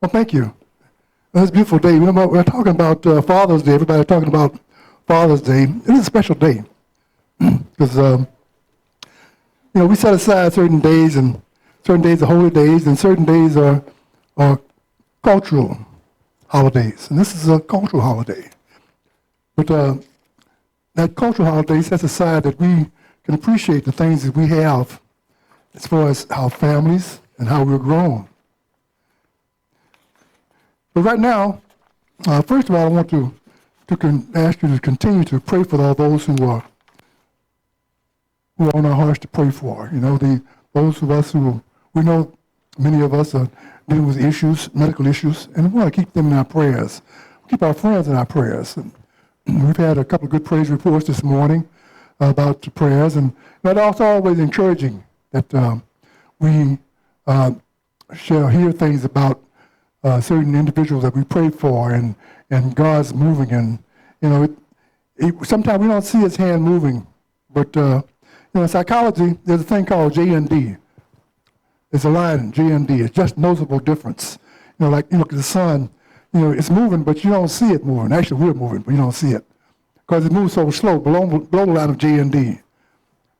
Well, thank you. It's a beautiful day. We're talking about Father's Day. Everybody's talking about Father's Day. It is a special day because, we set aside certain days, and certain days are holy days, and certain days are cultural holidays. And this is a cultural holiday. But that cultural holiday sets aside that we can appreciate the things that we have as far as our families and how we're grown. But right now, first of all, I want to ask you to continue to pray for all those who are on our hearts to pray for. Those of us who, we know many of us are dealing with issues, medical issues, and we want to keep them in our prayers. Keep our friends in our prayers. And we've had a couple of good praise reports this morning about the prayers, and that's also always encouraging that we shall hear things about certain individuals that we pray for, and God's moving, and sometimes we don't see His hand moving, but in psychology there's a thing called JND. It's a line, JND. It's just noticeable difference. Like you look at the sun, it's moving, but you don't see it moving. Actually, we're moving, but you don't see it because it moves so slow, below the line of JND.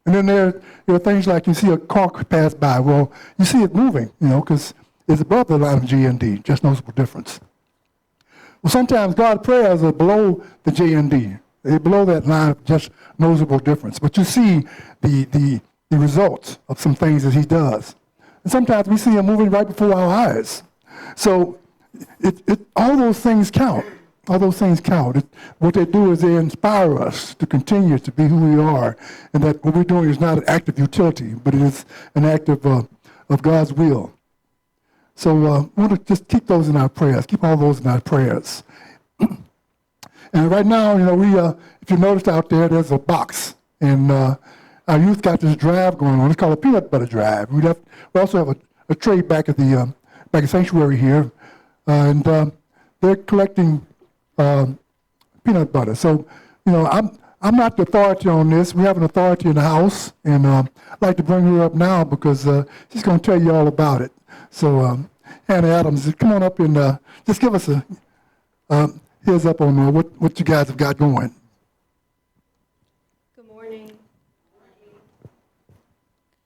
And then there are things like you see a car pass by. Well, you see it moving, because it's above the line of JND, just noticeable difference. Well, sometimes God's prayers are below the JND. They're below that line of just noticeable difference. But you see the results of some things that He does. And sometimes we see Him moving right before our eyes. So all those things count. All those things count. What they do is they inspire us to continue to be who we are, and that what we're doing is not an act of utility, but it is an act of God's will. So we want to just keep those in our prayers, keep all those in our prayers. And right now, we if you noticed out there, there's a box, and our youth got this drive going on. It's called a peanut butter drive. We also have a tray back at the sanctuary here, and they're collecting peanut butter. So, I'm not the authority on this. We have an authority in the house, and I'd like to bring her up now because she's going to tell you all about it. So, Hannah Adams, come on up and just give us a heads up on what you guys have got going. Good morning.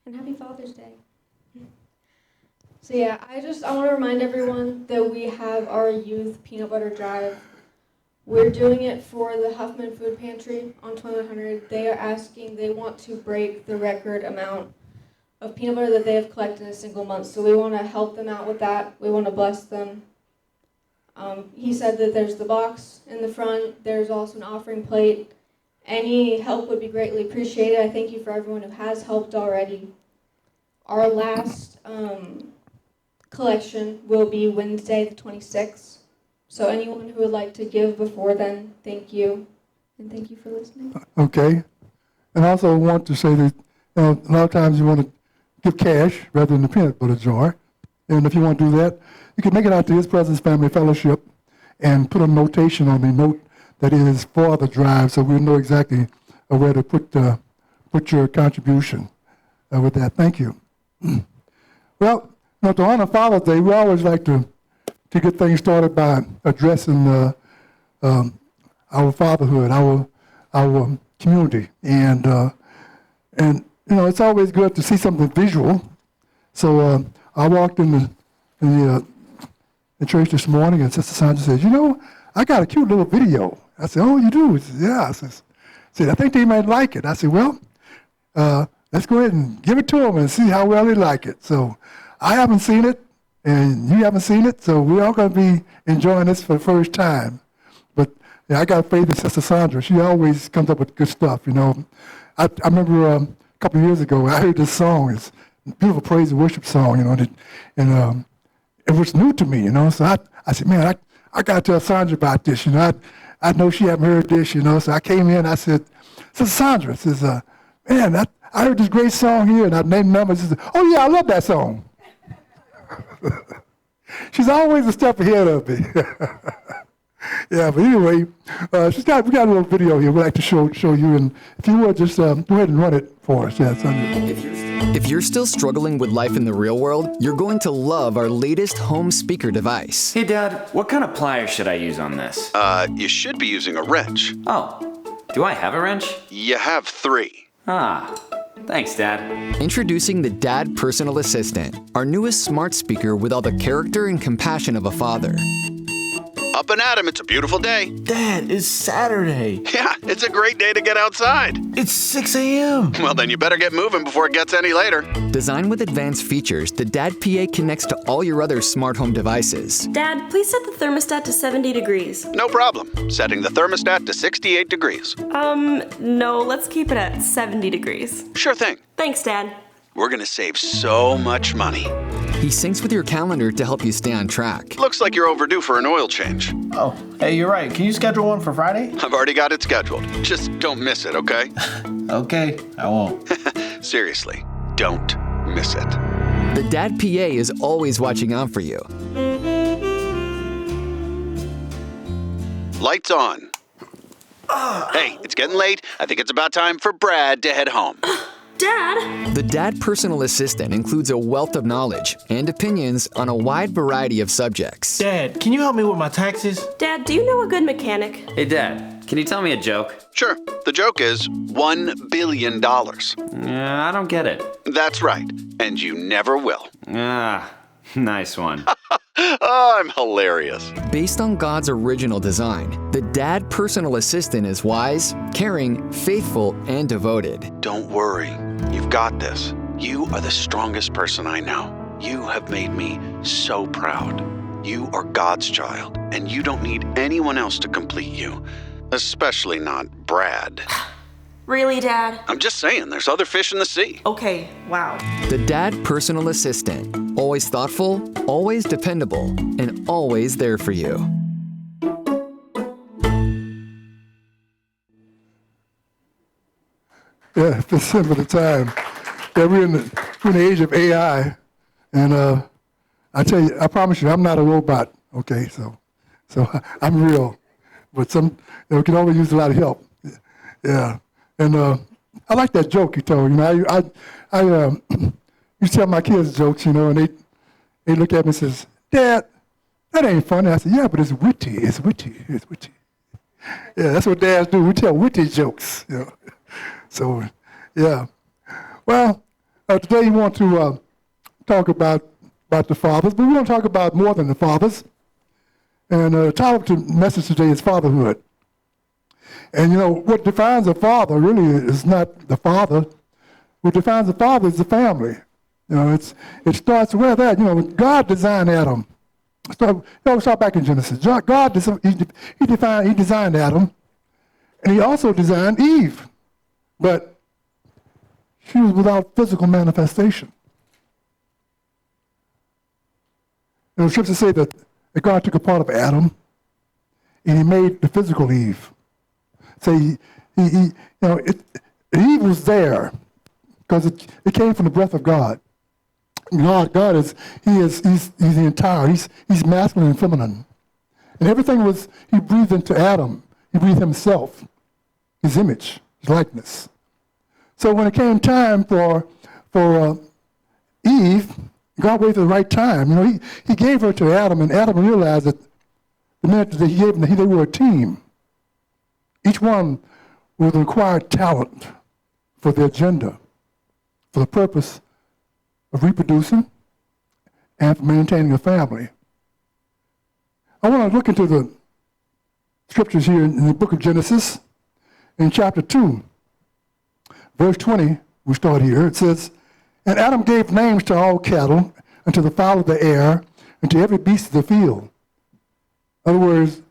And happy Father's Day. So yeah, I want to remind everyone that we have our youth peanut butter drive. We're doing it for the Huffman Food Pantry on 2100. They want to break the record amount of peanut butter that they have collected in a single month. So we want to help them out with that. We want to bless them. He said that there's the box in the front. There's also an offering plate. Any help would be greatly appreciated. I thank you for everyone who has helped already. Our last collection will be Wednesday the 26th. So anyone who would like to give before then, thank you. And thank you for listening. Okay. And I also want to say that a lot of times you want to give cash rather than the peanut butter jar. And if you want to do that, you can make it out to His Presence Family Fellowship and put a notation on the note that it is for the drive, so we'll know exactly where to put your contribution with that. Thank you. Well, to honor Father's Day, we always like to get things started by addressing our fatherhood, our community, and it's always good to see something visual. So I walked in the church this morning, and Sister Sandra says, I got a cute little video. I said, oh, you do? She said, yeah. I said, I think they might like it. I said, well, let's go ahead and give it to them and see how well they like it. So I haven't seen it, and you haven't seen it, so we're all going to be enjoying this for the first time. But I got faith in Sister Sandra. She always comes up with good stuff, I remember a couple of years ago, I heard this song. It's a beautiful praise and worship song, and it was new to me, So I said, man, I got to tell Sandra about this, I know she hadn't heard this, So I came in, I said, Sister Sandra, says, man, I heard this great song here, and I named numbers. She said, oh yeah, I love that song. She's always a step ahead of me. Yeah, but anyway, we got a little video here we'd like to show you, and if you would just go ahead and run it for us. Yeah, Sandra. If you're still struggling with life in the real world, you're going to love our latest home speaker device. Hey, Dad, what kind of pliers should I use on this? You should be using a wrench. Oh, do I have a wrench? You have 3. Ah, thanks, Dad. Introducing the Dad Personal Assistant, our newest smart speaker with all the character and compassion of a father. Up and at 'em, it's a beautiful day. Dad, it's Saturday. Yeah, it's a great day to get outside. It's 6 a.m. Well, then you better get moving before it gets any later. Designed with advanced features, the Dad PA connects to all your other smart home devices. Dad, please set the thermostat to 70 degrees. No problem. Setting the thermostat to 68 degrees. No, let's keep it at 70 degrees. Sure thing. Thanks, Dad. We're gonna save so much money. He syncs with your calendar to help you stay on track. Looks like you're overdue for an oil change. Oh, hey, you're right. Can you schedule one for Friday? I've already got it scheduled. Just don't miss it, okay? Okay, I won't. Seriously, don't miss it. The Dad PA is always watching out for you. Lights on. Hey, it's getting late. I think it's about time for Brad to head home. Dad! The Dad Personal Assistant includes a wealth of knowledge and opinions on a wide variety of subjects. Dad, can you help me with my taxes? Dad, do you know a good mechanic? Hey, Dad, can you tell me a joke? Sure. The joke is $1 billion. I don't get it. That's right. And you never will. Ah, nice one. Oh, I'm hilarious. Based on God's original design, the Dad Personal Assistant is wise, caring, faithful, and devoted. Don't worry. You've got this. You are the strongest person I know. You have made me so proud. You are God's child, and you don't need anyone else to complete you. Especially not Brad. Really, Dad? I'm just saying, there's other fish in the sea. Okay, wow. The Dad Personal Assistant. Always thoughtful, always dependable, and always there for you. Yeah, it's simple the time. Yeah, we're in the age of AI, and I tell you, I promise you, I'm not a robot. Okay, so I'm real, but we can always use a lot of help. Yeah, and I like that joke you told. You know, I used to tell my kids jokes, you know, and they look at me and says, "Dad, that ain't funny." I said, "Yeah, but it's witty. It's witty. It's witty." Yeah, that's what dads do. We tell witty jokes. You know. So, yeah. Well, today we want to talk about the fathers, but we want to talk about more than the fathers. And the title of the message today is Fatherhood. And, you know, what defines a father really is not the father. What defines a father is the family. You know, it starts where that, you know, God designed Adam. Start back in Genesis. God, he designed Adam, and he also designed Eve. But she was without physical manifestation. And the scriptures say that God took a part of Adam and he made the physical Eve. So Eve was there because it came from the breath of God. God is he's the entire, he's masculine and feminine. And everything he breathed into Adam. He breathed himself, his image, his likeness. So when it came time for Eve, God waited the right time. You know, he gave her to Adam, and Adam realized that the minute that he gave them, they were a team. Each one with an acquired talent for their gender, for the purpose of reproducing and for maintaining a family. I want to look into the scriptures here in the book of Genesis, in chapter 2, verse 20, we start here. It says, "And Adam gave names to all cattle, and to the fowl of the air, and to every beast of the field." In other words,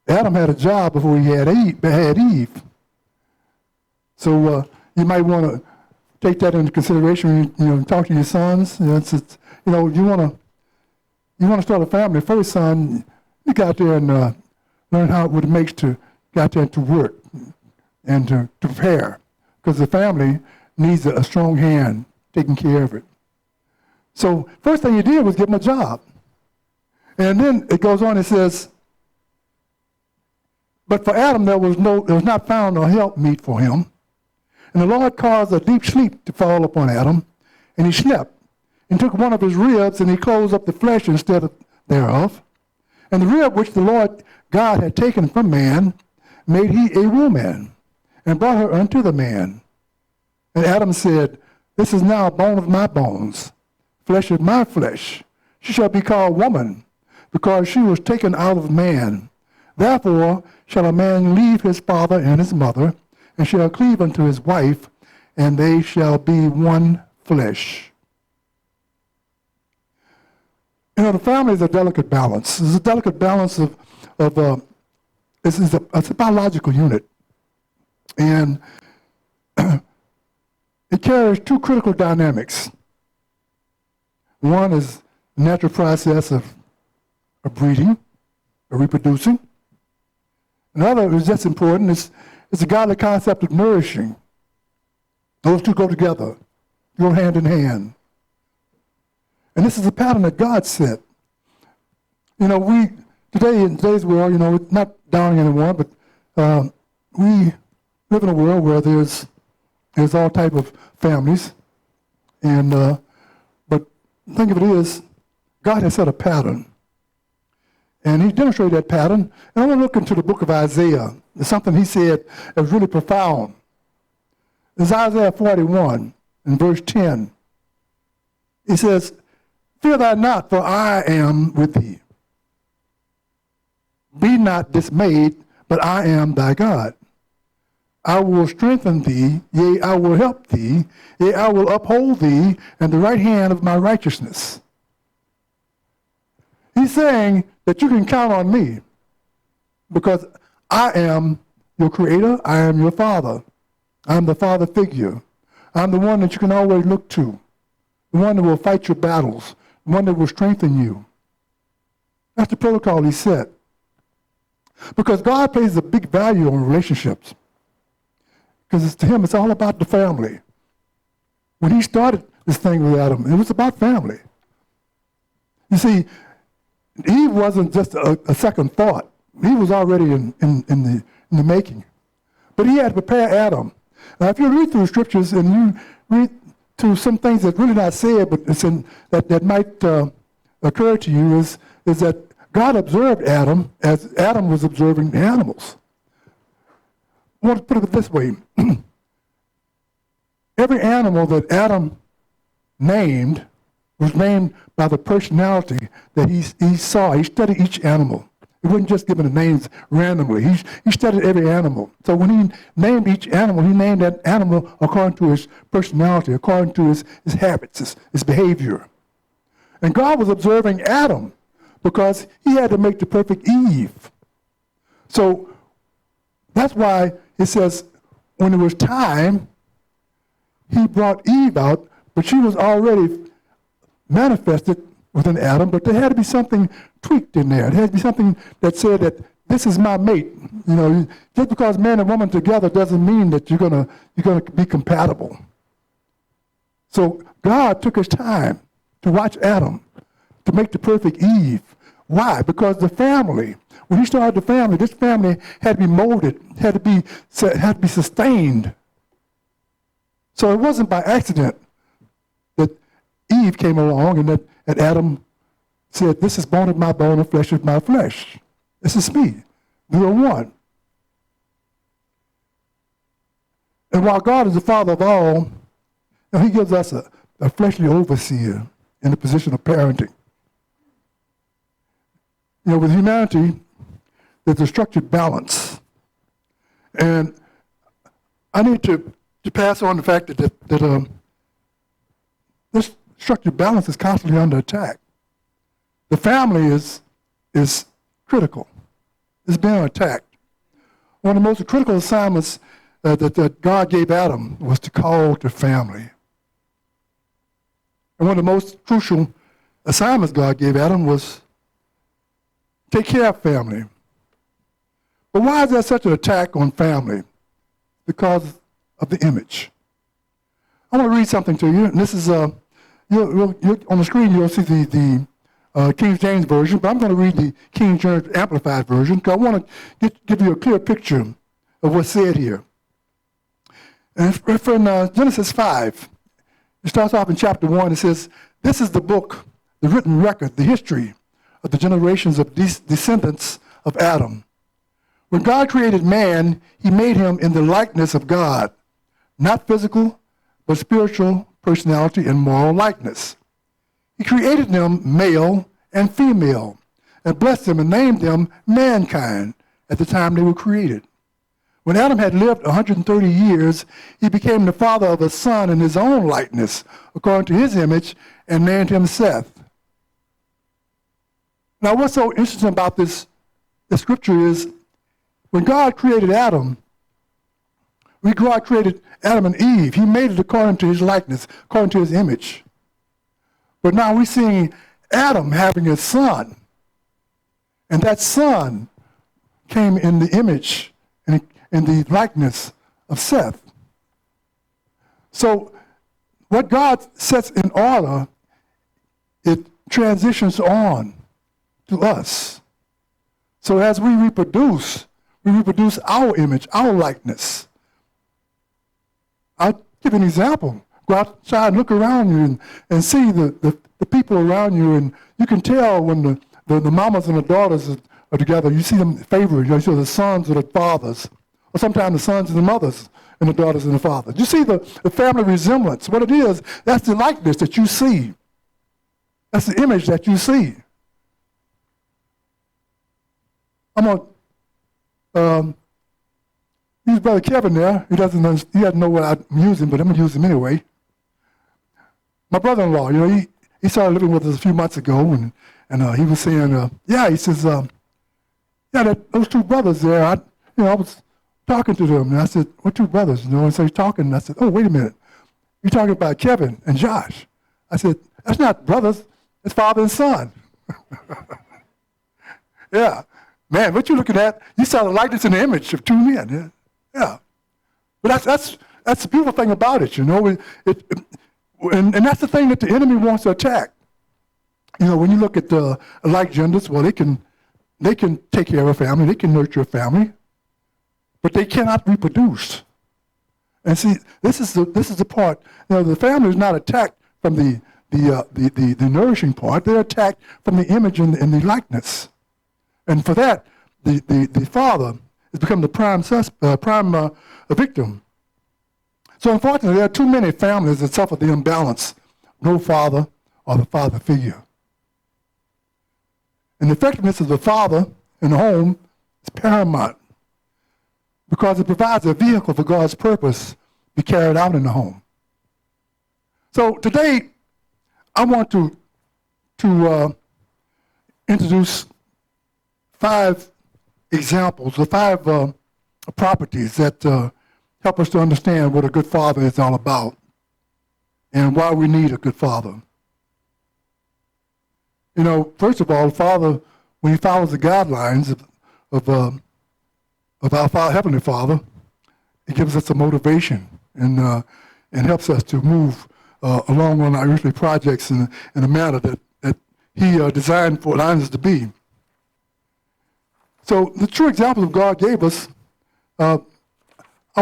Adam had a job before he had Eve. So you might want to take that into consideration when you talk to your sons. You know, you want to start a family first, son. You got out there and learn what it makes to get out there and to work and to prepare, because the family needs a strong hand taking care of it. So first thing he did was give him a job. And then it goes on, it says, "But for Adam there was not found a helpmeet for him." And the Lord caused a deep sleep to fall upon Adam, and he slept, and took one of his ribs, and he closed up the flesh instead thereof. And the rib which the Lord God had taken from man made he a woman, and brought her unto the man. And Adam said, This is now bone of my bones, flesh of my flesh. She shall be called woman, because she was taken out of man. Therefore shall a man leave his father and his mother, and shall cleave unto his wife, and they shall be one flesh. You know, the family is a delicate balance. It's a delicate balance it's a biological unit. And it carries two critical dynamics. One is the natural process of breeding, or reproducing. Another is just important, it's the godly concept of nourishing. Those two go together, go hand in hand. And this is a pattern that God set. You know, in today's world, you know, not downing anyone, but we live in a world where there's all type of families. And but the thing of it is, God has set a pattern. And he demonstrated that pattern. And I want to look into the book of Isaiah. There's something he said that was really profound. It's Isaiah 41 in verse 10. He says, Fear thou not, for I am with thee. Be not dismayed, but I am thy God. I will strengthen thee, yea, I will help thee, yea, I will uphold thee in the right hand of my righteousness. He's saying that you can count on me because I am your creator, I am your father. I'm the father figure. I'm the one that you can always look to, the one that will fight your battles, the one that will strengthen you. That's the protocol he set. Because God places a big value on relationships. Because to him, it's all about the family. When he started this thing with Adam, it was about family. You see, Eve wasn't just a second thought. He was already in the making. But he had to prepare Adam. Now, if you read through the scriptures and you read through some things that really not said, but it's that might occur to you, is that God observed Adam as Adam was observing the animals. I want to put it this way. Every animal that Adam named was named by the personality that he saw. He studied each animal. He wasn't just given the names randomly. He studied every animal. So when he named each animal, he named that animal according to his personality, according to his habits, his behavior. And God was observing Adam because he had to make the perfect Eve. So that's why it says when it was time, he brought Eve out, but she was already manifested within Adam, but there had to be something tweaked in there. There had to be something that said that this is my mate. You know, just because man and woman together doesn't mean that you're gonna be compatible. So God took his time to watch Adam, to make the perfect Eve. Why? Because the family, when he started the family, this family had to be molded, had to be sustained. So it wasn't by accident that Eve came along and that Adam said, this is bone of my bone and flesh of my flesh. This is me. We are one. And while God is the father of all, he gives us a fleshly overseer in the position of parenting. You know, with humanity, there's a structured balance. And I need to pass on the fact that this structured balance is constantly under attack. The family is critical. It's being attacked. One of the most critical assignments that God gave Adam was to call to family. And one of the most crucial assignments God gave Adam was take care of family. But why is there such an attack on family? Because of the image. I want to read something to you, and this is on the screen. You'll see the King James version, but I'm going to read the King James Amplified version because I want to give you a clear picture of what's said here. And in Genesis 5, it starts off in chapter 1. It says, "This is the book, the written record, the history of the generations of these descendants of Adam. When God created man, he made him in the likeness of God, not physical, but spiritual personality and moral likeness. He created them male and female, and blessed them and named them mankind at the time they were created. When Adam had lived 130 years, he became the father of a son in his own likeness, according to his image, and named him Seth." Now, what's so interesting about this scripture is when God created Adam, God created Adam and Eve. He made it according to his likeness, according to his image. But now we're seeing Adam having a son, and that son came in the image and in the likeness of Seth. So what God sets in order, it transitions on to us. So as we reproduce our image, our likeness. I'll give you an example. Go outside and look around you and see the people around you, and you can tell when the mamas and the daughters are together. You see them favored. You see the sons or the fathers, or sometimes the sons and the mothers and the daughters and the fathers. You see the family resemblance. What it is, that's the likeness that you see. That's the image that you see. I'm going to use Brother Kevin there. He doesn't know what I'm using, but I'm going to use him anyway. My brother-in-law, he started living with us a few months ago, and he was saying, he says, those two brothers there, I was talking to them, and I said, "What two brothers?" And so he's talking, and I said, "Oh, wait a minute. You're talking about Kevin and Josh." I said, "That's not brothers. It's father and son." Yeah. Man, what you're looking at, you saw the likeness and the image of two men. Yeah. But that's the beautiful thing about it, and that's the thing that the enemy wants to attack. When you look at the like genders, well, they can take care of a family, they can nurture a family, but they cannot reproduce. And see, this is the part. The family is not attacked from the nourishing part. They're attacked from the image and the likeness. And for that, the father has become the prime victim. So unfortunately, there are too many families that suffer the imbalance, no father or the father figure. And the effectiveness of the father in the home is paramount because it provides a vehicle for God's purpose to be carried out in the home. So today, I want to introduce 5 examples, or 5 properties that help us to understand what a good father is all about and why we need a good father. First of all, the father, when he follows the guidelines of our Heavenly Father, it gives us a motivation and helps us to move along on our earthly projects in a manner that he designed for us to be. So the true examples of God gave us, I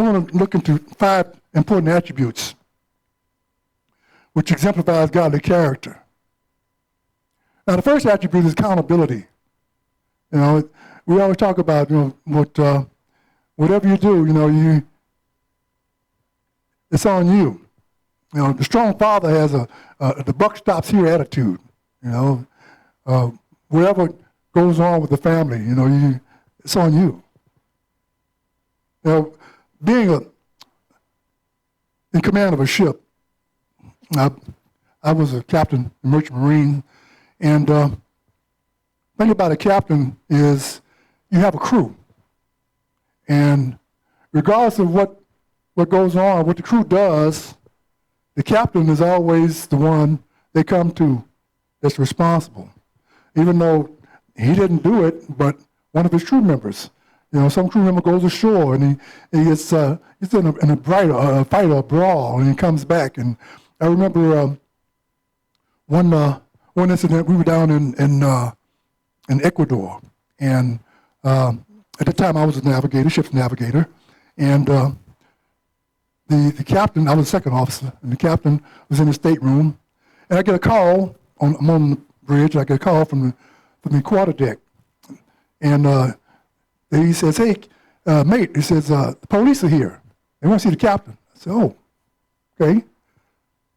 want to look into 5 important attributes which exemplifies godly character. Now, the first attribute is accountability. We always talk about, whatever you do, it's on you. The strong father has the buck stops here attitude. Whatever goes on with the family, it's on you. Being in command of a ship, I was a captain in Merchant Marine, and the thing about a captain is you have a crew. And regardless of what goes on, what the crew does, the captain is always the one they come to that's responsible. Even though he didn't do it, but one of his crew members. Some crew member goes ashore and he gets in a fight or a brawl, and he comes back. And I remember one incident. We were down in Ecuador, and at the time I was a navigator, ship's navigator, and the the captain, I was the second officer, and the captain was in the stateroom, and I get a call, I'm on the bridge, I get a call from the quarterdeck, and he says, hey, mate, he says, the police are here. They want to see the captain. I said, oh, okay.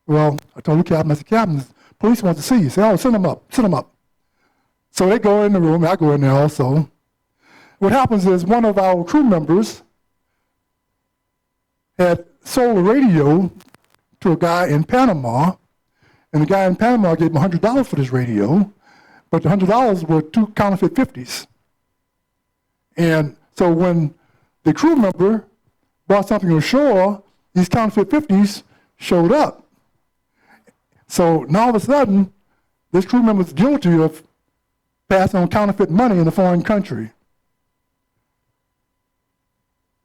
Well, I told the captain, I said, Captain, the police want to see you. He said, oh, send them up. So they go in the room, I go in there also. What happens is one of our crew members had sold a radio to a guy in Panama, and the guy in Panama gave him $100 for this radio, but the $100 were 2 counterfeit 50s. And so when the crew member brought something ashore, these counterfeit 50s showed up. So now all of a sudden, this crew member is guilty of passing on counterfeit money in a foreign country.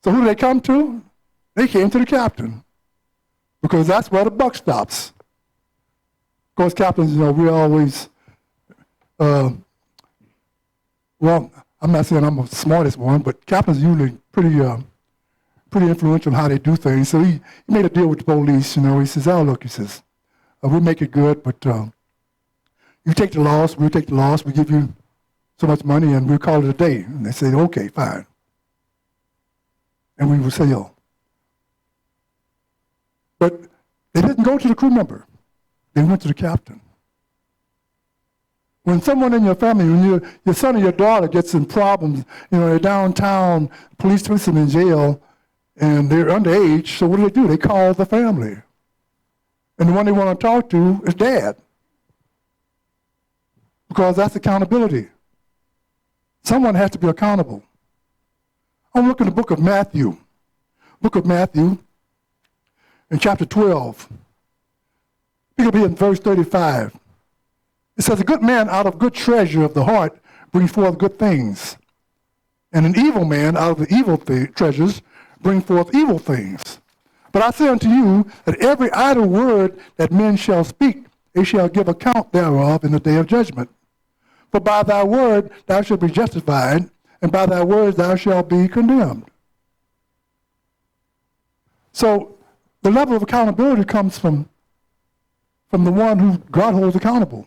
So who did they come to? They came to the captain, because that's where the buck stops. Of course, captains, we're always, well, I'm not saying I'm the smartest one, but captains are usually pretty influential in how they do things. So he made a deal with the police, He says, oh, look, he says, we'll make it good, but you take the loss, we'll take the loss, we give you so much money, and we'll call it a day. And they said, okay, fine. And we will sail. But they didn't go to the crew member. They went to the captain. When someone in your family, when your son or your daughter gets in problems, they're downtown, police puts them in jail, and they're underage, so what do? They call the family. And the one they want to talk to is dad. Because that's accountability. Someone has to be accountable. I'm looking at the book of Matthew. Book of Matthew, in chapter 12. Pick up here in verse 35. It says, a good man out of good treasure of the heart brings forth good things. And an evil man out of the evil treasures brings forth evil things. But I say unto you that every idle word that men shall speak, they shall give account thereof in the day of judgment. For by thy word thou shalt be justified, and by thy words thou shalt be condemned. So the level of accountability comes from the one who God holds accountable.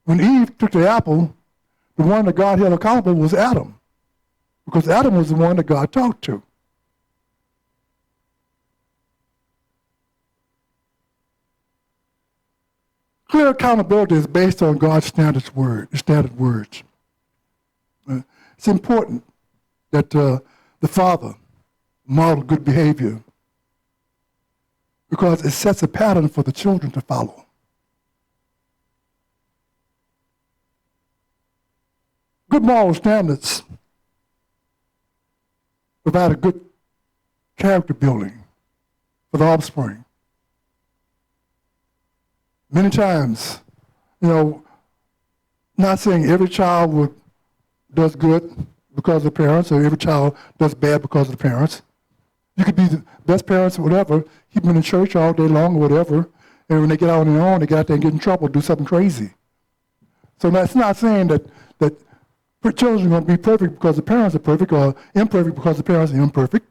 When Eve took the apple, the one that God held accountable was Adam, because Adam was the one that God talked to. Clear accountability is based on God's standard words. It's important that the father model good behavior, because it sets a pattern for the children to follow. Good moral standards provide a good character building for the offspring. Many times, not saying every child does good because of the parents, or every child does bad because of the parents. You could be the best parents or whatever, keep them in the church all day long or whatever, and when they get out on their own, they get out there and get in trouble, do something crazy. So that's not saying that children are going to be perfect because the parents are perfect, or imperfect because the parents are imperfect.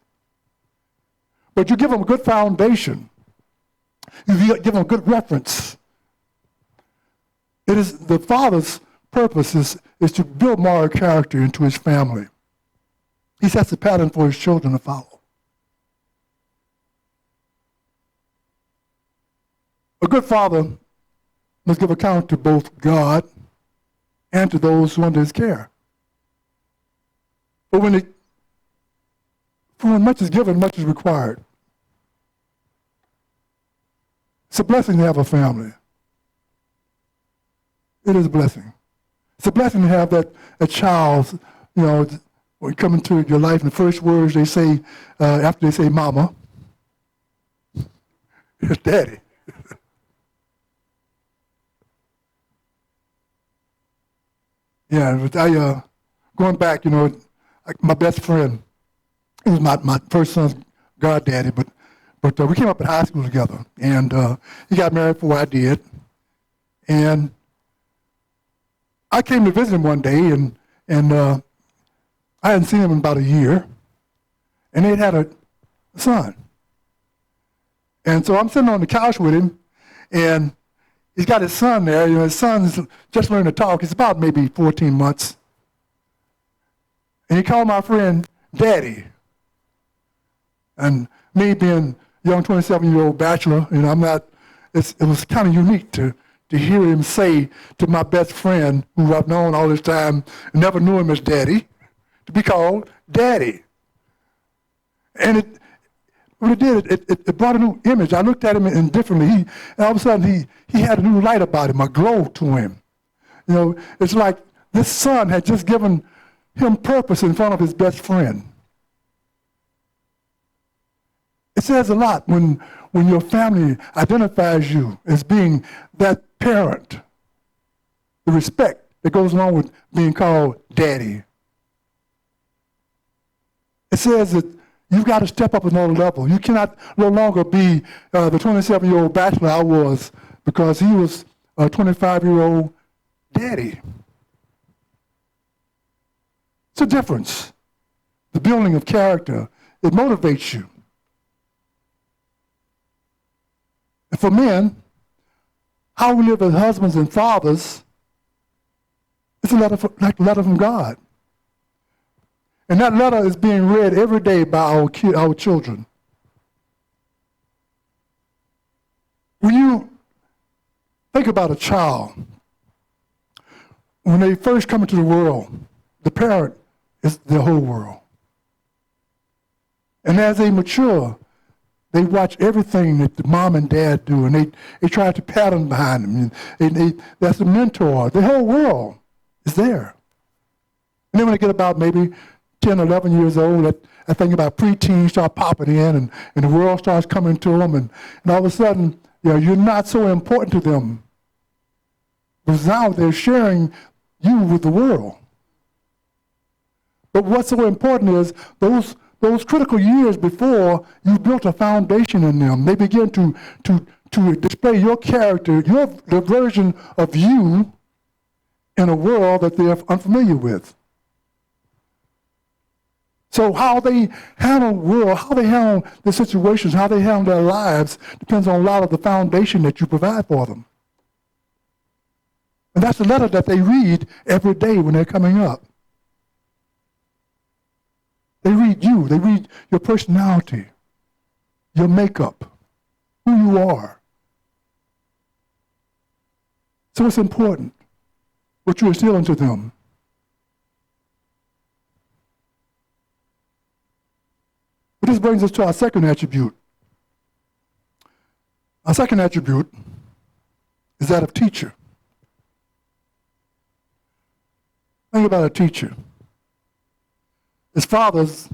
But you give them a good foundation. You give them a good reference. It is the father's purpose is to build moral character into his family. He sets a pattern for his children to follow. A good father must give account to both God and to those who are under his care. But when much is given, much is required. It's a blessing to have a family. It is a blessing. It's a blessing to have that child, when you come into your life, and the first words they say after they say mama, is daddy. Yeah, but going back, my best friend, he was my first son's goddaddy, but we came up in high school together, and he got married before I did, and I came to visit him one day, and I hadn't seen him in about a year, and they'd had son. And so I'm sitting on the couch with him, and he's got his son there. You know, his son's just learning to talk. He's about maybe 14 months. And he called my friend Daddy. And me being a young 27-year-old bachelor, you know, it was kind of unique to hear him say to my best friend, who I've known all this time, and never knew him as Daddy, to be called Daddy. And what it did, it brought a new image. I looked at him indifferently. And all of a sudden, he had a new light about him, a glow to him. You know, it's like this son had just given him purpose in front of his best friend. It says a lot when your family identifies you as being that parent, the respect that goes along with being called Daddy. It says that you've got to step up another level. You cannot no longer be the 27-year-old bachelor I was, because he was a 25-year-old daddy. It's a difference. The building of character, it motivates you. And for men, how we live as husbands and fathers, it's a letter from God. And that letter is being read every day by our children. When you think about a child, when they first come into the world, the parent is the whole world. And as they mature, they watch everything that the mom and dad do, and they try to pattern behind them. And that's a mentor. The whole world is there. And then when they get about maybe 10, 11 years old, that thing about preteens start popping in, and the world starts coming to them, and all of a sudden, you know, you're not so important to them. Because now they're sharing you with the world. But what's so important is those critical years before you built a foundation in them. They begin to display your character, the version of you in a world that they're unfamiliar with. So how they handle the world, how they handle the situations, how they handle their lives depends on a lot of the foundation that you provide for them. And that's the letter that they read every day when they're coming up. They read you. They read your personality, your makeup, who you are. So it's important what you instill into them. But this brings us to our second attribute. Our second attribute is that of teacher. Think about a teacher. As fathers,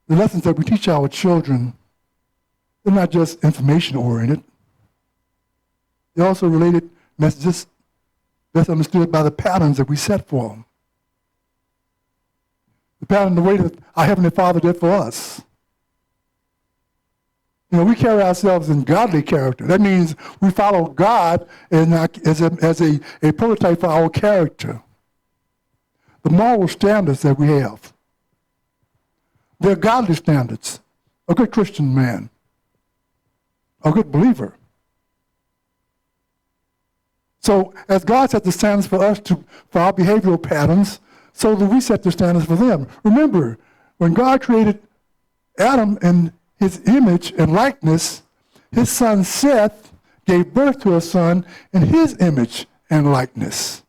the lessons that we teach our children, they're not just information-oriented. They're also related messages best understood by the patterns that we set for them. The pattern, the way that our Heavenly Father did for us. You know, we carry ourselves in godly character. That means we follow God as a prototype for our character. The moral standards that we have. They're godly standards. A good Christian man. A good believer. So as God set the standards for us for our behavioral patterns, so do we set the standards for them. Remember, when God created Adam in his image and likeness, his son Seth gave birth to a son in his image and likeness.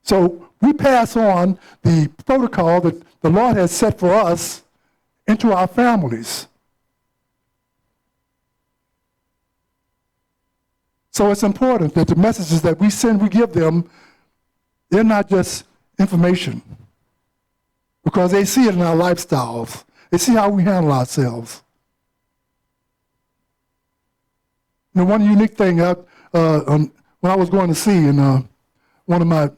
So we pass on the protocol that the Lord has set for us into our families. So it's important that the messages that we give them, they're not just information, because they see it in our lifestyles. They see how we handle ourselves. You know, one unique thing, when I was going to sea, and one of my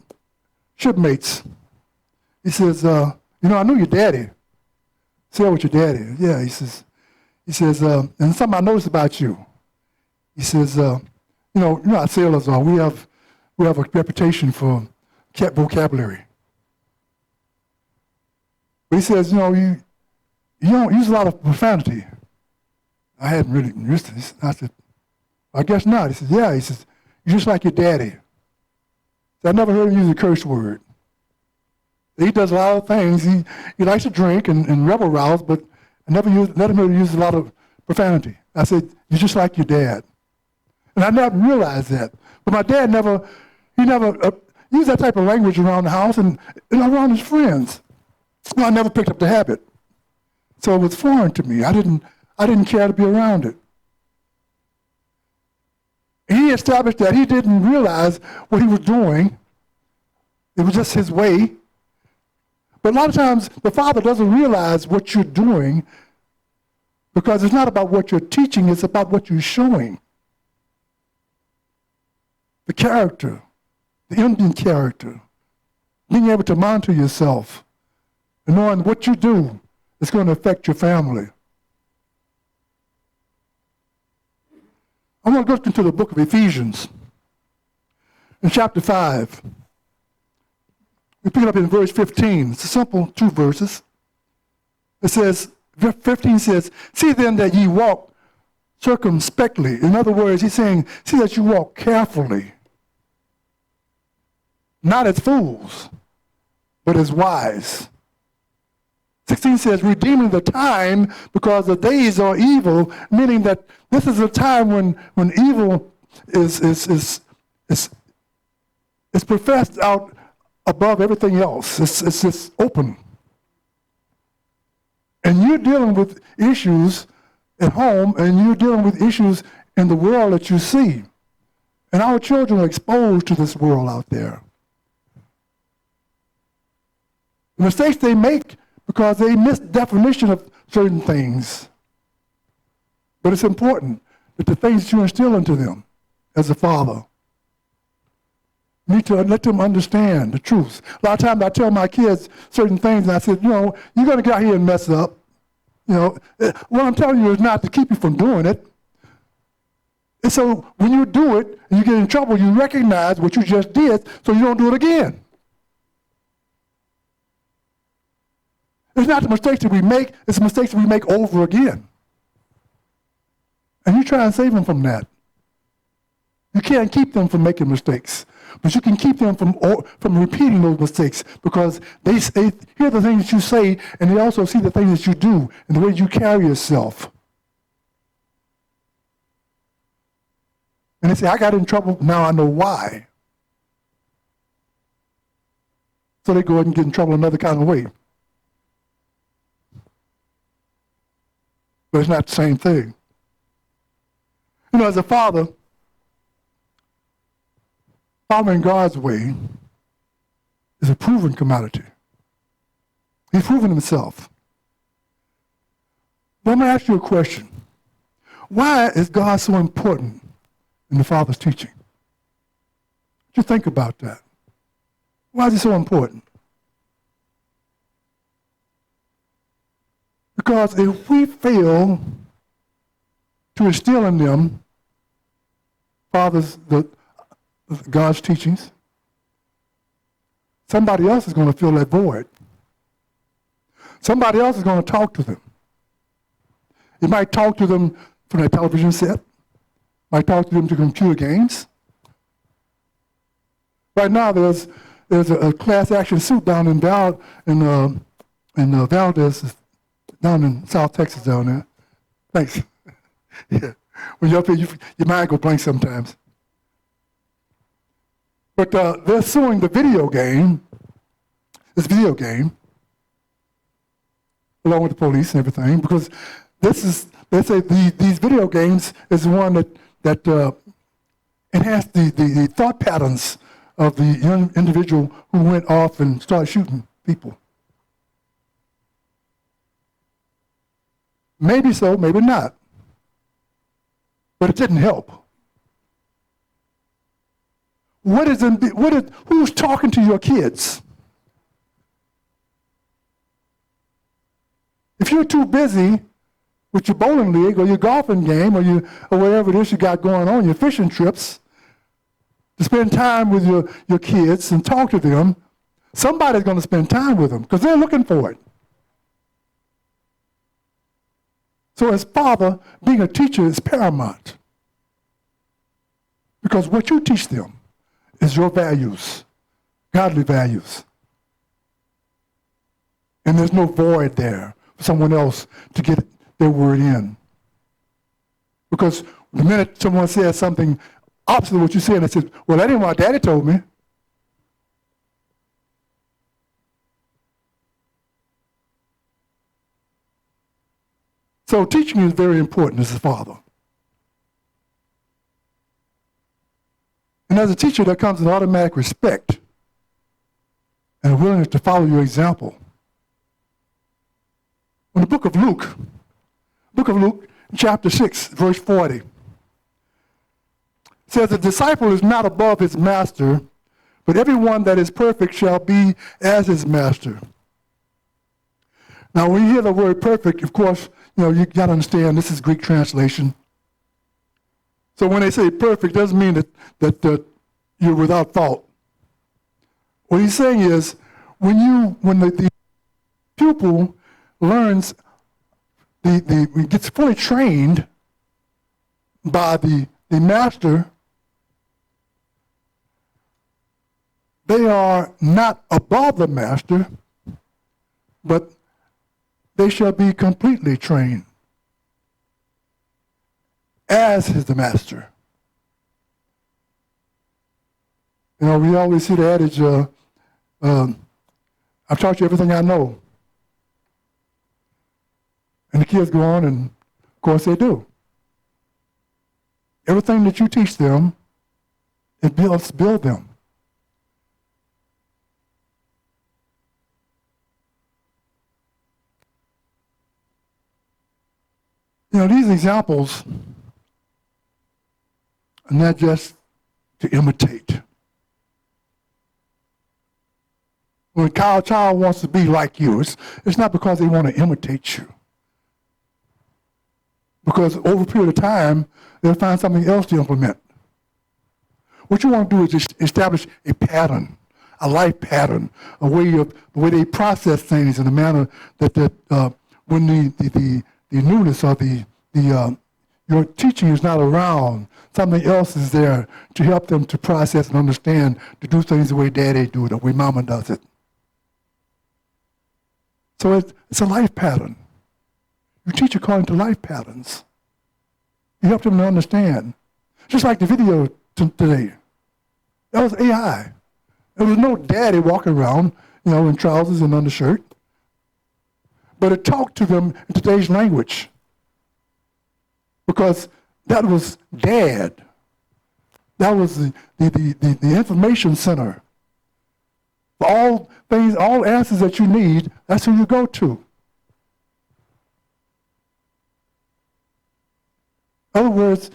shipmates, he says, you know, I know your daddy. I said, what your daddy is? Yeah, he says, and something I noticed about you. He says, you know how sailors are. We have a reputation for vocabulary. But he says, you know, you don't use a lot of profanity. I hadn't really used this. I said, I guess not. He said, yeah. He says, you're just like your daddy. So I never heard him use a curse word. He does a lot of things. He likes to drink and rebel rouse, but I never let him use a lot of profanity. I said, you're just like your dad. And I never realized that. But my dad never used that type of language around the house and around his friends. I never picked up the habit. So it was foreign to me. I didn't care to be around it. He established that he didn't realize what he was doing. It was just his way. But a lot of times, the father doesn't realize what you're doing because it's not about what you're teaching, it's about what you're showing. The character, the Indian character, being able to monitor yourself and knowing what you do is going to affect your family. I want to go into the book of Ephesians in chapter 5. We pick it up in verse 15. It's a simple 2 verses. It says, 15 says, see then that ye walk circumspectly. In other words, he's saying, see that you walk carefully. Not as fools, but as wise. 16 says, redeeming the time because the days are evil, meaning that this is a time when evil is professed out above everything else. It's just open. And you're dealing with issues at home, and you're dealing with issues in the world that you see. And our children are exposed to this world out there. The mistakes they make because they miss definition of certain things. But it's important that the things that you instill into them as a father, you need to let them understand the truth. A lot of times I tell my kids certain things, and I said, you're going to get out here and mess up. What I'm telling you is not to keep you from doing it. And so when you do it and you get in trouble, you recognize what you just did so you don't do it again. It's not the mistakes that we make, it's the mistakes that we make over again. And you try and save them from that. You can't keep them from making mistakes, but you can keep them from repeating those mistakes because they hear the things that you say and they also see the things that you do and the way you carry yourself. And they say, I got in trouble, now I know why. So they go ahead and get in trouble another kind of way. But it's not the same thing. As a father, following God's way is a proven commodity. He's proven himself. But I'm going to ask you a question. Why is God so important in the Father's teaching? Just think about that. Why is he so important? Because if we fail to instill in them God's teachings, somebody else is going to fill that void. Somebody else is going to talk to them. It might talk to them from their television set, might talk to them to computer games. Right now, there's a class action suit down in Valdez, down in South Texas down there. Thanks. Yeah. When you're up here, your mind go blank sometimes. But they're suing this video game, along with the police and everything, because they say these video games is one that enhanced the thought patterns of the young individual who went off and started shooting people. Maybe so, maybe not. But it didn't help. Who's talking to your kids? If you're too busy with your bowling league or your golfing game or whatever it is you got going on, your fishing trips, to spend time with your kids and talk to them, somebody's going to spend time with them because they're looking for it. So as father, being a teacher is paramount. Because what you teach them is your values, godly values. And there's no void there for someone else to get their word in. Because the minute someone says something opposite of what you said, they say, well, that ain't what Daddy told me. So teaching is very important as a father. And as a teacher, there comes an automatic respect and a willingness to follow your example. In the book of Luke, chapter 6, verse 40, says, the disciple is not above his master, but everyone that is perfect shall be as his master. Now, when you hear the word perfect, of course, you got to understand this is Greek translation. So when they say perfect, it doesn't mean that you're without fault. What he's saying is, when the pupil learns, gets fully trained by the master, they are not above the master, but they shall be completely trained as the master. We always see the adage, I've taught you everything I know. And the kids go on, and of course they do. Everything that you teach them, it builds them. These examples are not just to imitate. When a child wants to be like you, it's not because they want to imitate you. Because over a period of time, they'll find something else to implement. What you want to do is just establish a pattern, a life pattern, the way they process things in a manner that when the newness or your teaching is not around, something else is there to help them to process and understand, to do things the way Daddy do it, the way Mama does it. So it's a life pattern. You teach according to life patterns. You help them to understand. Just like the video today. That was AI. There was no Daddy walking around, in trousers and undershirt. But it talked to them in today's language. Because that was Dad. That was the information center. For all things, all answers that you need, that's who you go to. In other words,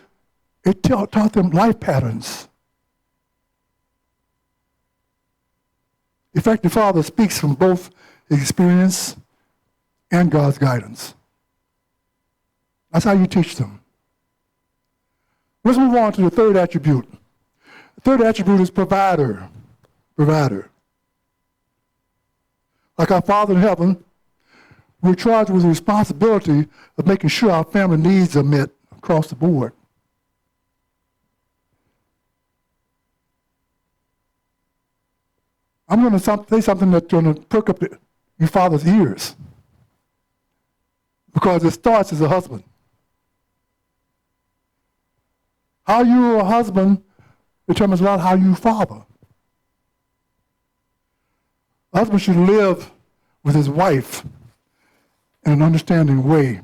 it taught them life patterns. Effective father speaks from both experience and God's guidance. That's how you teach them. Let's move on to the third attribute. The third attribute is provider. Provider. Like our Father in heaven, we're charged with the responsibility of making sure our family needs are met across the board. I'm going to say something that's going to perk up your father's ears. Because it starts as a husband. How you are a husband determines a lot how you father. A husband should live with his wife in an understanding way.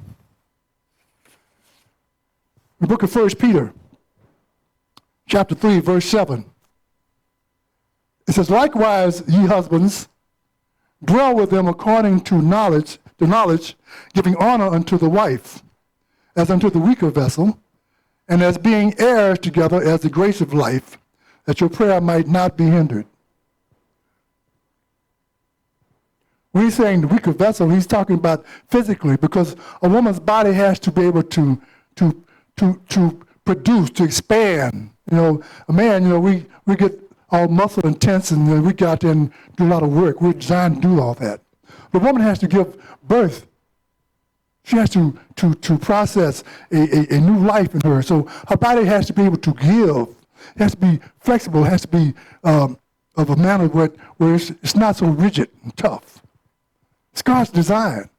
The book of 1 Peter, chapter 3, verse 7. It says, likewise, ye husbands, dwell with them according to knowledge, giving honor unto the wife, as unto the weaker vessel, and as being heirs together as the grace of life, that your prayer might not be hindered. When he's saying the weaker vessel, he's talking about physically, because a woman's body has to be able to produce, to expand. A man, we get all muscle and tense, and we go out there and do a lot of work. We're designed to do all that. The woman has to give birth She has to process a new life in her. So her body has to be able to give. It has to be flexible. It has to be of a manner where it's not so rigid and tough. It's God's design.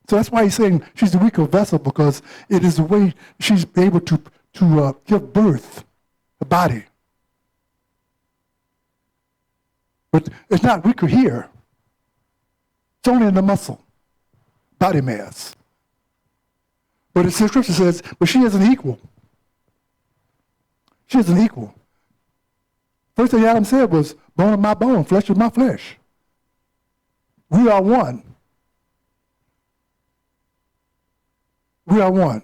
So that's why he's saying she's the weaker vessel, because it is the way she's able to give birth, the body. But it's not weaker here. It's only in the muscle, body mass. But the scripture says, but she is an equal. She is an equal. First thing Adam said was, bone of my bone, flesh of my flesh. We are one. We are one.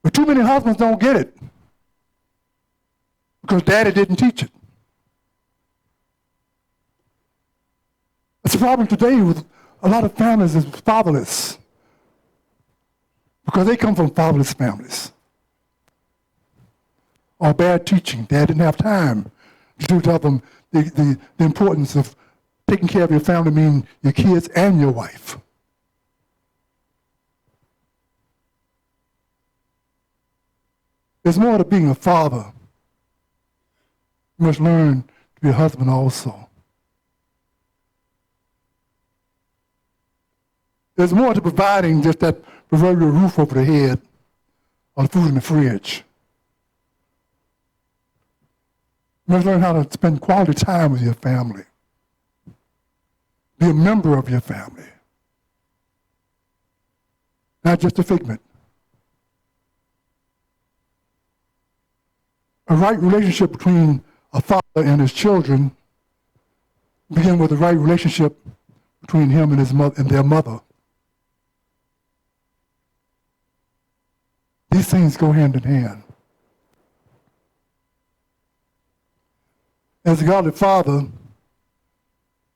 But too many husbands don't get it because daddy didn't teach it. It's a problem today with a lot of families is fatherless because they come from fatherless families. Or bad teaching. Dad didn't have time to tell them the importance of taking care of your family, meaning your kids and your wife. There's more to being a father. You must learn to be a husband also. There's more to providing just that proverbial roof over the head or the food in the fridge. You must learn how to spend quality time with your family. Be a member of your family. Not just a figment. A right relationship between a father and his children begin with the right relationship between him and his mother and their mother. These things go hand in hand. As a godly father,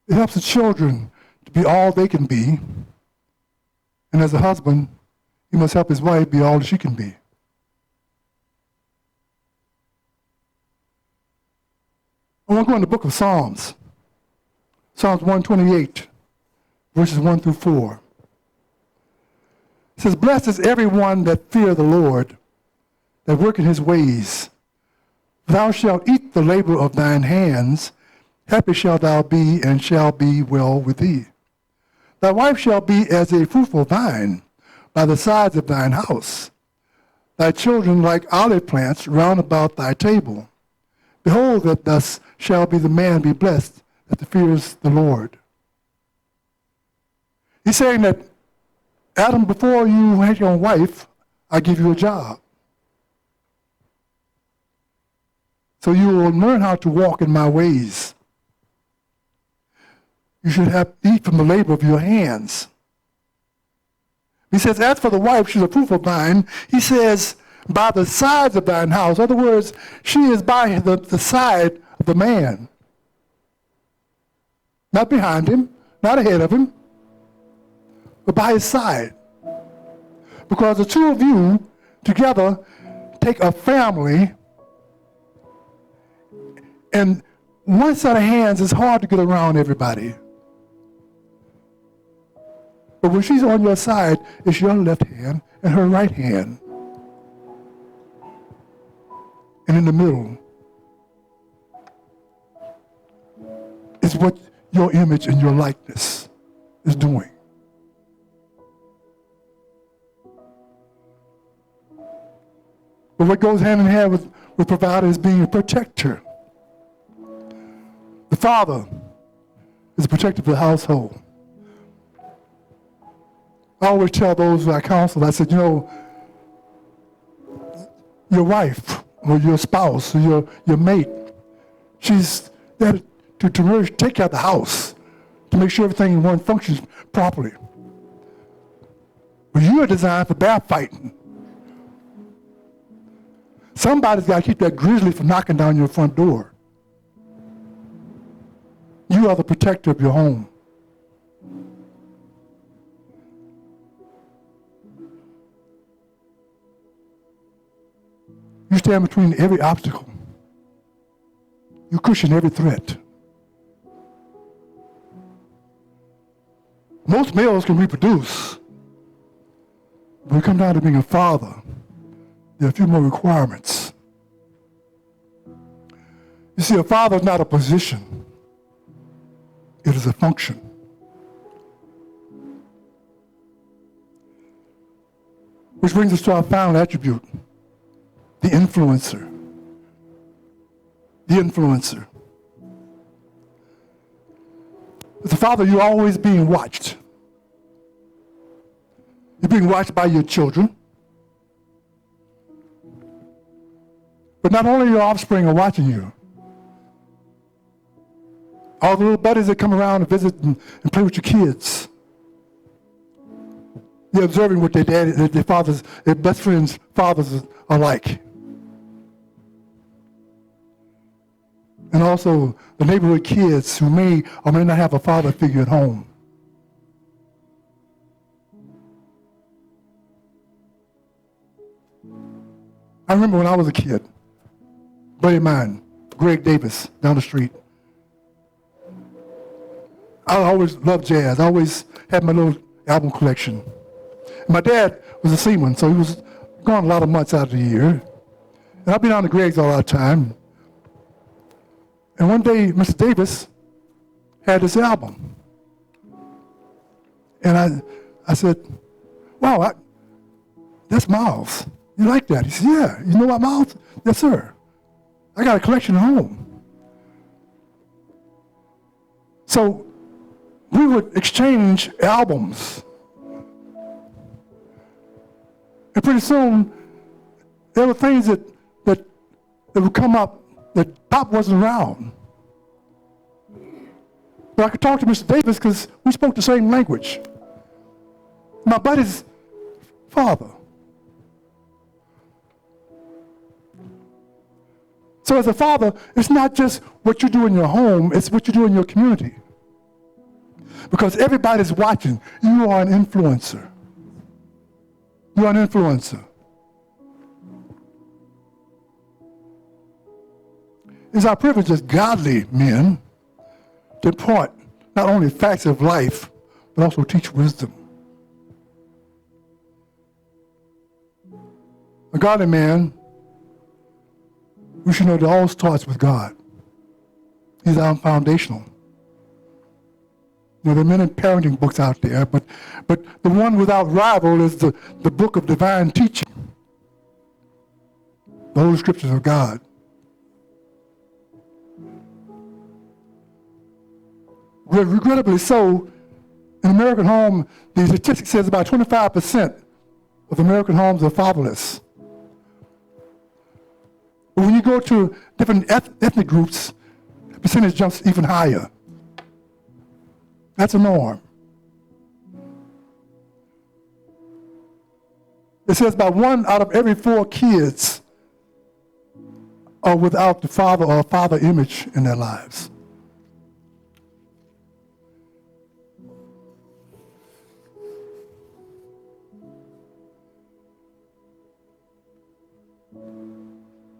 it helps the children to be all they can be. And as a husband, he must help his wife be all that she can be. I want to go in the book of Psalms. Psalms 128, verses 1 through 4. It says, blessed is everyone that fear the Lord, that work in his ways. Thou shalt eat the labor of thine hands. Happy shalt thou be, and shall be well with thee. Thy wife shall be as a fruitful vine by the sides of thine house. Thy children like olive plants round about thy table. Behold, that thus shall be the man be blessed that fears the Lord. He's saying that, Adam, before you had your wife, I give you a job. So you will learn how to walk in my ways. You should eat from the labor of your hands. He says, as for the wife, she's a fruitful vine. He says, by the sides of thine house. In other words, she is by the side of the man. Not behind him, not ahead of him, but by his side. Because the two of you together take a family, and one set of hands is hard to get around everybody. But when she's on your side, it's your left hand and her right hand. And in the middle is what your image and your likeness is doing. But what goes hand in hand with provider is being a protector. The father is a protector of the household. I always tell those who I counsel, I said, your wife or your spouse or your mate, she's there to take care of the house, to make sure everything functions properly. But you are designed for bear fighting. Somebody's got to keep that grizzly from knocking down your front door. You are the protector of your home. You stand between every obstacle. You cushion every threat. Most males can reproduce. When we come down to being a father, there are a few more requirements. You see, a father is not a position. It is a function. Which brings us to our final attribute, the influencer. The influencer. As a father, you're always being watched. You're being watched by your children. But not only your offspring are watching you, all the little buddies that come around and visit and play with your kids, they're observing what their fathers, their best friends' fathers are like. And also the neighborhood kids who may or may not have a father figure at home. I remember when I was a kid, a buddy of mine, Greg Davis, down the street. I always loved jazz. I always had my little album collection. My dad was a seaman, so he was gone a lot of months out of the year. And I'd be down to Greg's all the time. And one day, Mr. Davis had this album. And I said, wow, that's Miles. You like that? He said, yeah. You know what, Miles? Yes, sir. I got a collection at home. So we would exchange albums. And pretty soon, there were things that would come up that Pop wasn't around. But I could talk to Mr. Davis because we spoke the same language. My buddy's father. So as a father, it's not just what you do in your home, it's what you do in your community. Because everybody's watching. You are an influencer. You are an influencer. It's our privilege as godly men to impart not only facts of life, but also teach wisdom. A godly man, we should know that all starts with God. He's our foundational. You know, there are many parenting books out there, but the one without rival is the book of divine teaching. The Holy Scriptures of God. Regrettably so, in American home, the statistic says about 25% of American homes are fatherless. But when you go to different ethnic groups, the percentage jumps even higher. That's a norm. It says about 1 out of every 4 kids are without the father or father image in their lives.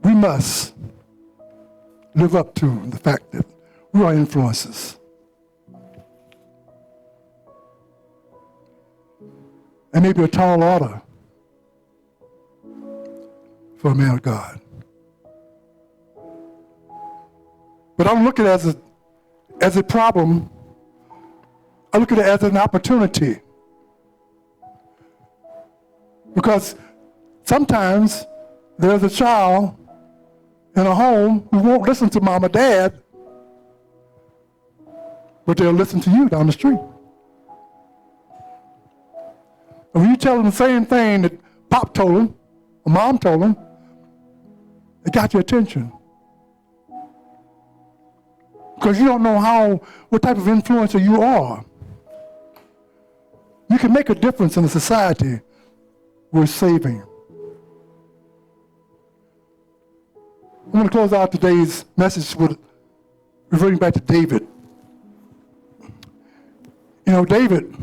We must live up to the fact that we are influencers. It may be a tall order for a man of God. But I don't look at it as a problem. I look at it as an opportunity. Because sometimes there's a child in a home who won't listen to mom or dad, but they'll listen to you down the street. And when you tell them the same thing that Pop told them, or Mom told them, it got your attention. Because you don't know what type of influencer you are. You can make a difference in a society worth saving. I'm going to close out today's message with reverting back to David. You know, David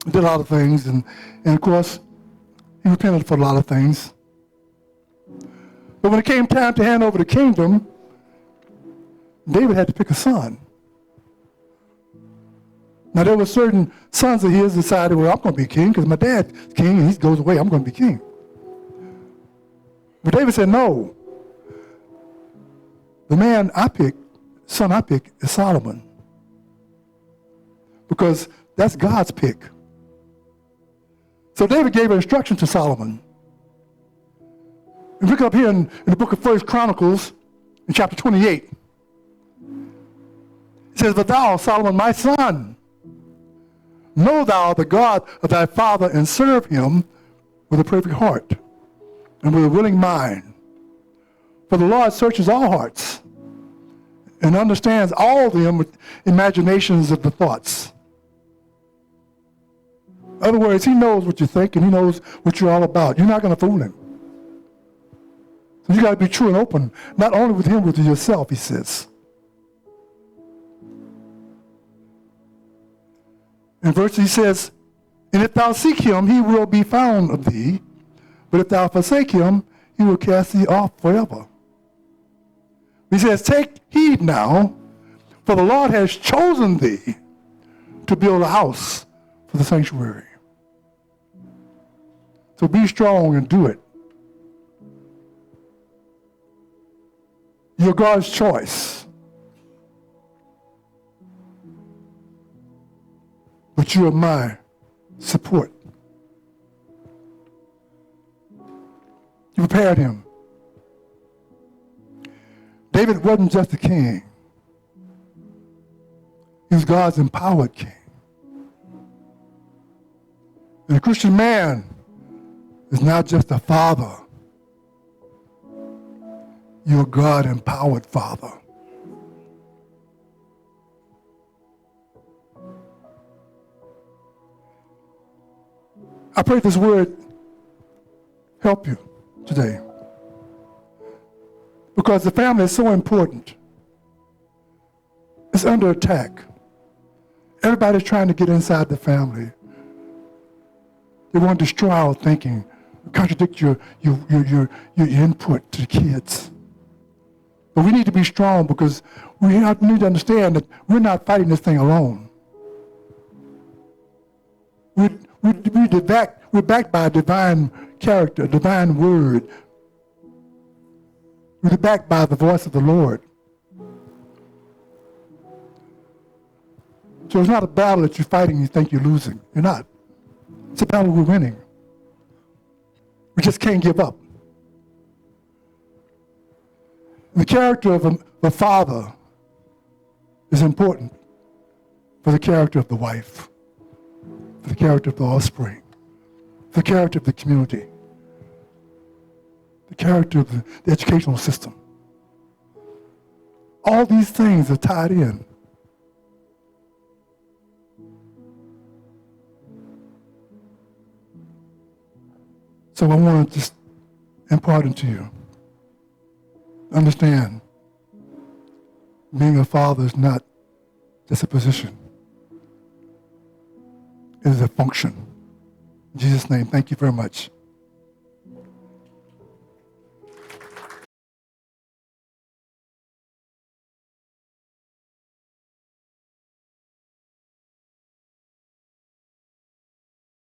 did a lot of things, and of course, he repented for a lot of things. But when it came time to hand over the kingdom, David had to pick a son. Now, there were certain sons of his decided, well, I'm going to be king because my dad's king and he goes away. I'm going to be king. But David said, no. The son I pick is Solomon. Because that's God's pick. So David gave an instruction to Solomon. And look up here in the book of 1 Chronicles, in chapter 28. It says, but thou, Solomon, my son, know thou the God of thy father, and serve him with a perfect heart and with a willing mind. For the Lord searches all hearts and understands all the imaginations of the thoughts. In other words, he knows what you think and he knows what you're all about. You're not going to fool him. So you got to be true and open, not only with him, but with yourself, he says. In verse he says, and if thou seek him, he will be found of thee. But if thou forsake him, he will cast thee off forever. He says, take heed now, for the Lord has chosen thee to build a house for the sanctuary. So be strong and do it. You're God's choice. But you are my support. You prepared him. David wasn't just a king. He was God's empowered king. And a Christian man is not just a father. You're a God-empowered father. I pray this word help you today. Because the family is so important. It's under attack. Everybody's trying to get inside the family. They want to destroy our thinking, contradict your input to the kids. But we need to be strong because we need to understand that we're not fighting this thing alone. We're backed by a divine character, a divine word. We're backed by the voice of the Lord. So it's not a battle that you're fighting and you think you're losing. You're not. It's a battle we're winning. We just can't give up. The character of the father is important for the character of the wife, for the character of the offspring, for the character of the community, the character of the educational system. All these things are tied in. So I want to just impart into you. Understand, being a father is not just a position. It is a function. In Jesus' name, thank you very much.